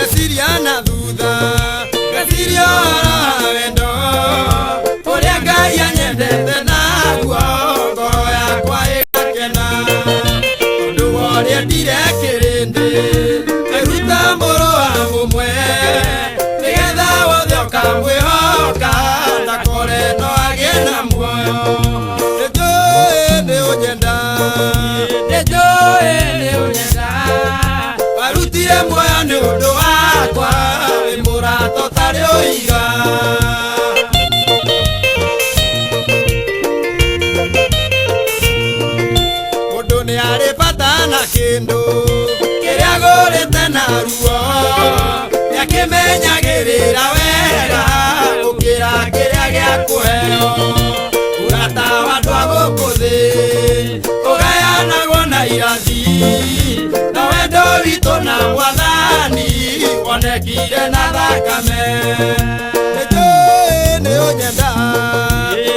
ngeciria na thutha ngeciria wendo uria Ngai anyendete naguo ngoro yakwa igakena undu woria ndirekirindi eruta mburu wa mumwe nigetha wothe ukamwihoka ndakore no agie na muoyo nijui ni unyenda warutire muoyo ni undu wakwa wi murato tari uiga mundu ni ari bata na kindu kiria agurite na ruo niakimenyagirira wega gukira kiria gia kuheo urata wa andu a guku thi ugayanagwo na irathi na wendo witũ na Mwathani wonekire na thakame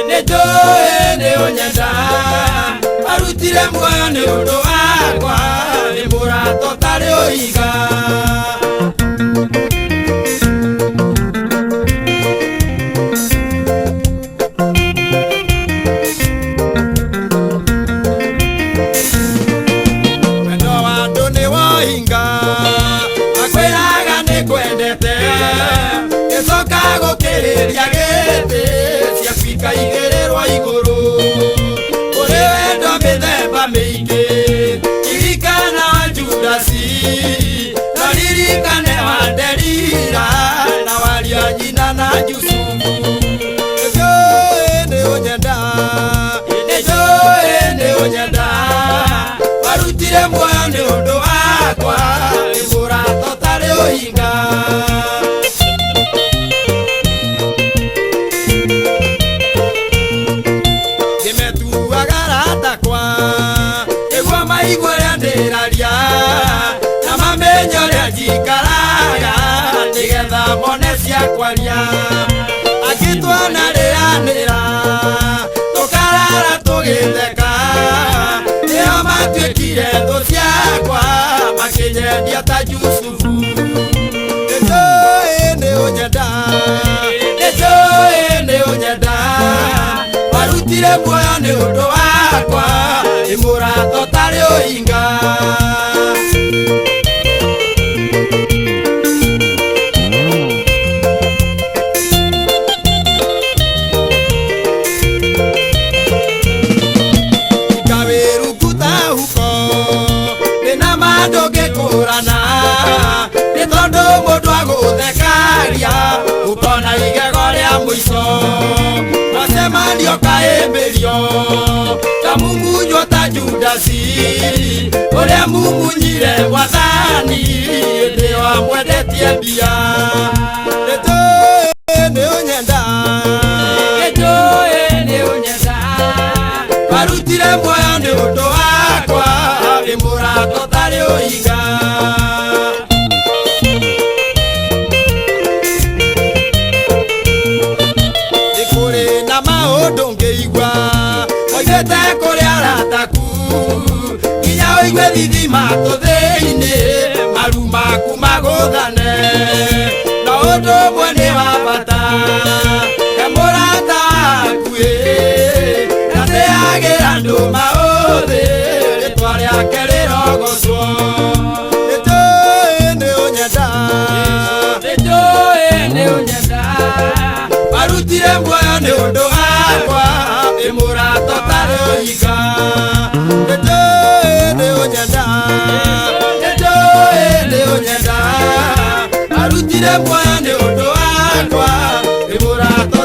nijui ni unyenda warutire muoyo ni undu wakwa wi murato tari uiga wendo wa andu ni wohinga akwiraga ni kwendete gicoka gukiriria giti ciaku ikaigirirwo iguru uri wendo mithemba mingi ririkana wa Judasi na ririkane wa Delila na waria nyina na Jusufu nijui ni unyenda warutire muoyo ni undu wakwa wi murato tari uiga ngimetuaga ratakwa niguo maigue uria ndiraria na mamenye uria njikaraga nigetha mone cia kwaria angitwanarĩanĩra tũkarara tũgĩtheka nĩo matuĩkire thũ ciakwa makĩnyendia ta Jusufu nijui ni unyenda warutire muoyo ni undu wakwa wi murato tari uiga ndũngĩkũrana nĩ tondũ mũndũ agũthekagia ũkona igego rĩa mũico macemanio kaĩmbĩrio ta mumunywo ta Judasi ũrĩa mumunyire Mwathani hĩndĩ ĩyo amwendetie mbia nijui ni unyenda warutire muoyo ni undu wakwa wi murato tari uiga nikuri na maundu ngiigua oigite kuri arataku nginya uigue thithima tuthiini maru maku maguthane na undu umwe ni wa bata he murata waku agira andu mauthi ritwa riake rirogocwo nijui ni unyenda warutire muoyo ni undu wakwa wi murato tari uiga nijui ni unyenda warutire muoyo ni undu wakwa wi murato